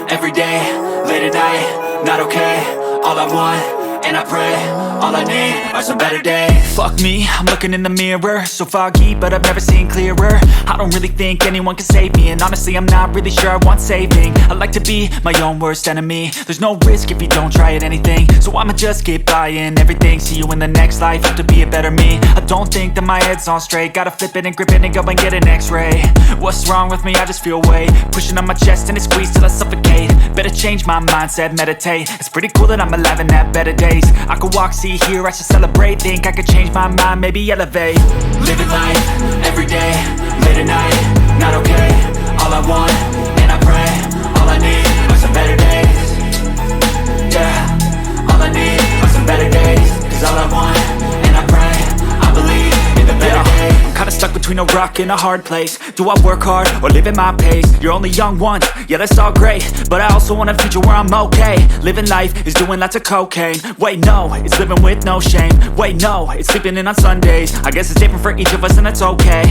every day, late at night, not okay. All I want, and I pray, all I need are some better days. Fuck me, I'm looking in the mirror, so foggy, but I've never seen clearer. I don't really think anyone can save me, and honestly I'm not really sure I want saving. I like to be my own worst enemy. There's no risk if you don't try at anything, so I'ma just keep buying everything. See you in the next life, have to be a better me. I don't think that my head's on straight, gotta flip it and grip it and go and get an x-ray. What's wrong with me? I just feel weight pushing on my chest and it squeezes till I suffocate. Better change my mindset, meditate. It's pretty cool that I'm alive and have better days. I could walk, see, hear, I should celebrate. Think I could change my mind, maybe elevate. Living life, every day, late at night, not okay. All I want, and I pray, all I need are some better days. Yeah, all I need are some better days. Cause all I want, and I pray, I believe in the better days. I'm kinda stuck between a rock and a hard place. Do I work hard or live at my pace? You're only young once, yeah that's all great, but I also want a future where I'm okay. Living life is doing lots of cocaine. Wait no, it's living with no shame. Wait no, it's sleeping in on Sundays. I guess it's different for each of us and that's okay.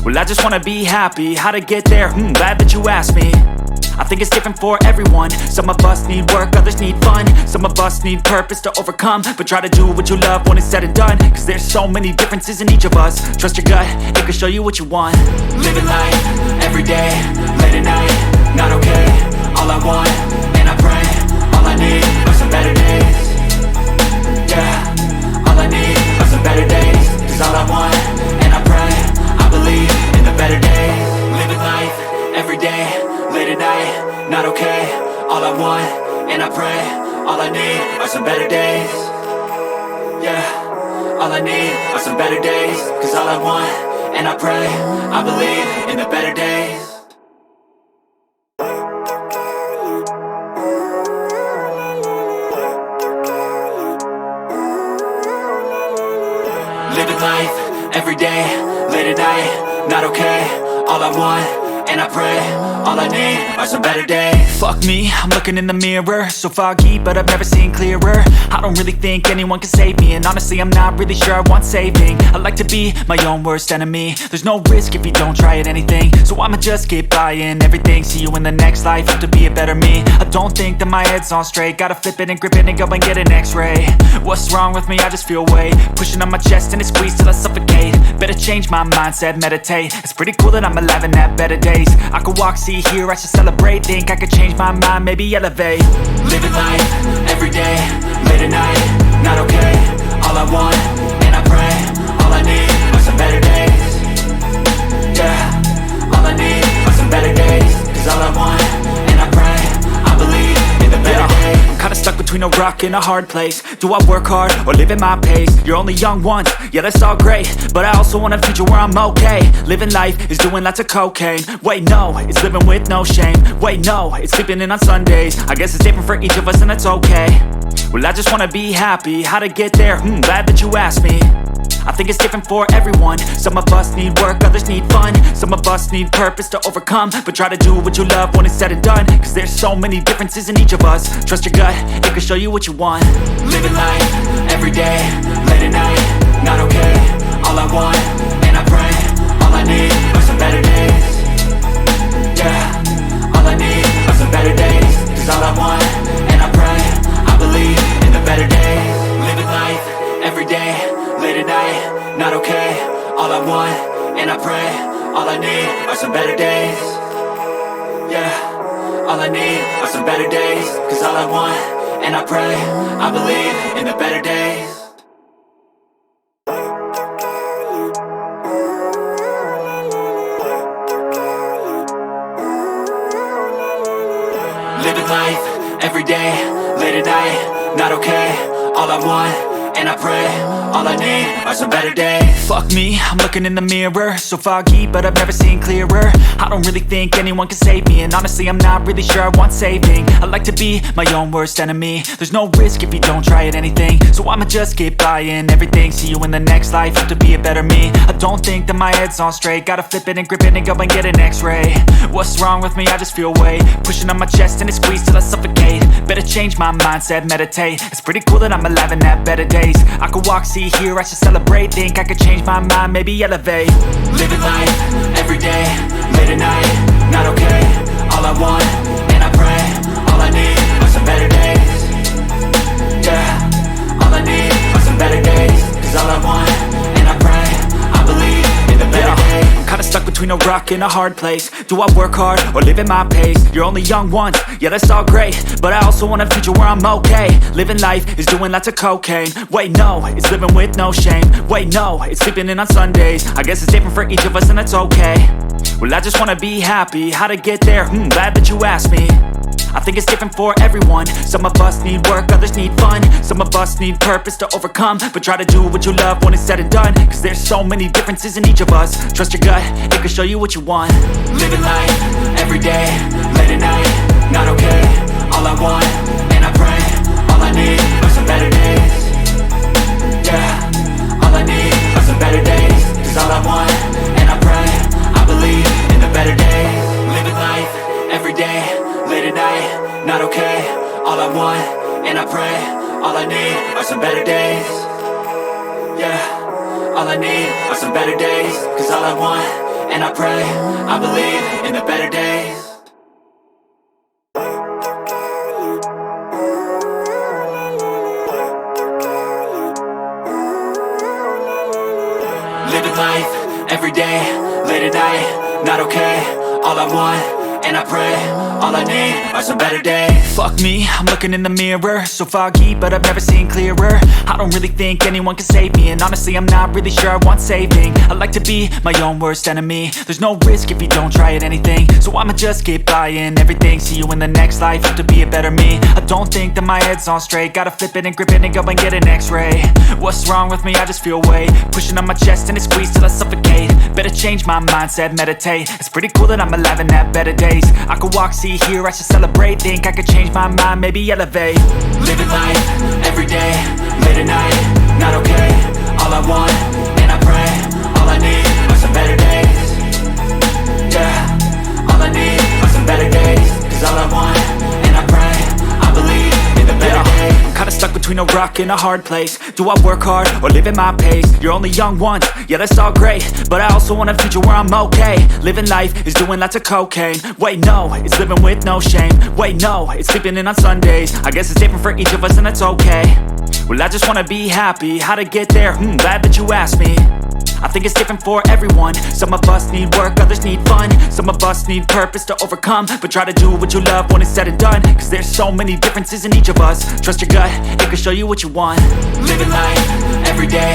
Well I just wanna be happy, how to get there? Glad that you asked me. I think it's different for everyone. Some of us need work, others need fun. Some of us need purpose to overcome. But try to do what you love when it's said and done, cause there's so many differences in each of us. Trust your gut, it can show you what you want. Living life, every day, late at night, not okay. All I want, and I pray, all I need are some better days. Yeah, all I need are some better days. Cause all I want, and I pray, I believe in the better days. Living life, every day, late at night, not okay. All I want, and I pray, all I need are some better days. Yeah, all I need are some better days. Cause all I want, and I pray, I believe in the better days. Living life, every day, late at night, not okay. All I want, and I pray, all I need are some better days. Fuck me, I'm looking in the mirror, so foggy, but I've never seen clearer. I don't really think anyone can save me, and honestly I'm not really sure I want saving. I like to be my own worst enemy. There's no risk if you don't try at anything, so I'ma just keep buying everything. See you in the next life, have to be a better me. I don't think that my head's on straight, gotta flip it and grip it and go and get an x-ray. What's wrong with me? I just feel weight pushing on my chest and it squeezes till I suffocate. Better change my mindset, meditate. It's pretty cool that I'm alive and have better days. I could walk, see, hear, I should celebrate. Think I could change my mind, maybe elevate. Living life, every day, late at night, not okay. All I want, and I pray, all I need are some better days. Yeah, all I need are some better days. Cause all I want, and I pray, I believe in the better days. I'm kinda stuck between a rock and a hard place. Do I work hard or live at my pace? You're only young once, yeah that's all great, but I also want a future where I'm okay. Living life is doing lots of cocaine. Wait no, it's living with no shame. Wait no, it's sleeping in on Sundays. I guess it's different for each of us and that's okay. Well I just wanna be happy, how to get there? Glad that you asked me. I think it's different for everyone. Some of us need work, others need fun. Some of us need purpose to overcome. But try to do what you love when it's said and done, cause there's so many differences in each of us. Trust your gut, it can show you what you want. Living life, every day, late at night, not okay. All I want, and I pray, all I need are some better days. Yeah, all I need are some better days. Cause all I want, and I pray, I believe in the better days. Living life, every day, late at night, not okay. All I want, and I pray, all I need are some better days. Yeah, all I need are some better days. Cause all I want, and I pray, I believe in the better days. Living life, every day, late at night, not okay. All I want, and I pray, all I need are some better days. Fuck me, I'm looking in the mirror, so foggy, but I've never seen clearer. I don't really think anyone can save me, and honestly I'm not really sure I want saving. I like to be my own worst enemy. There's no risk if you don't try at anything, so I'ma just keep buying everything. See you in the next life, have to be a better me. I don't think that my head's on straight, gotta flip it and grip it and go and get an x-ray. What's wrong with me? I just feel weight pushing on my chest and it squeezes till I suffocate. Better change my mindset, meditate. It's pretty cool that I'm alive and have better days. I could walk, see, hear, I should celebrate. Think I could change my mind, maybe elevate. Living life, every day, late at night, not okay. All I want, and I pray, a rock and a hard place. Do I work hard or live at my pace? You're only young once, yeah that's all great, but I also want a future where I'm okay. Living life is doing lots of cocaine. Wait no, it's living with no shame. Wait no, it's sleeping in on Sundays. I guess it's different for each of us and that's okay. Well I just wanna be happy, how to get there? Glad that you asked me. I think it's different for everyone. Some of us need work, others need fun. Some of us need purpose to overcome. But try to do what you love when it's said and done, cause there's so many differences in each of us. Trust your gut, it can show you what you want. Living life, everyday, late at night, not okay. All I want, and I pray, all I need are some better days. Yeah, all I need are some better days. Cause all I want, and I pray, I believe in the better days. Living life, everyday, late at night, not okay. All I want, and I pray, all I need are some better days. Yeah, all I need are some better days. Cause all I want, and I pray, I believe in the better days. Living life, everyday, late at night, not okay. All I want, and I pray, all I need are some better days. Fuck me, I'm looking in the mirror, so foggy, but I've never seen clearer. I don't really think anyone can save me, and honestly I'm not really sure I want saving. I like to be my own worst enemy. There's no risk if you don't try at anything, so I'ma just keep buying everything. See you in the next life, have to be a better me. I don't think that my head's on straight, gotta flip it and grip it and go and get an x-ray. What's wrong with me? I just feel weight pushing on my chest and it squeezes till I suffocate. Better change my mindset, meditate. It's pretty cool that I'm alive and have better days. I could walk, see, hear, I should celebrate. Think I could change my mind, maybe elevate. Living life, everyday, late at night, not okay. All I want, and I pray, all I need are some better days. Yeah, all I need are some better days. Cause all I want, and I pray, I believe in the better days. I'm kinda stuck between a rock and a hard place. Do I work hard or live at my pace? You're only young once, yeah that's all great, but I also want a future where I'm okay. Living life is doing lots of cocaine. Wait no, it's living with no shame. Wait no, it's sleeping in on Sundays. I guess it's different for each of us and that's okay. Well I just wanna be happy, how to get there? Glad that you asked me. I think it's different for everyone. Some of us need work, others need fun. Some of us need purpose to overcome. But try to do what you love when it's said and done, cause there's so many differences in each of us. Trust your gut, it can show you what you want. Living life, everyday,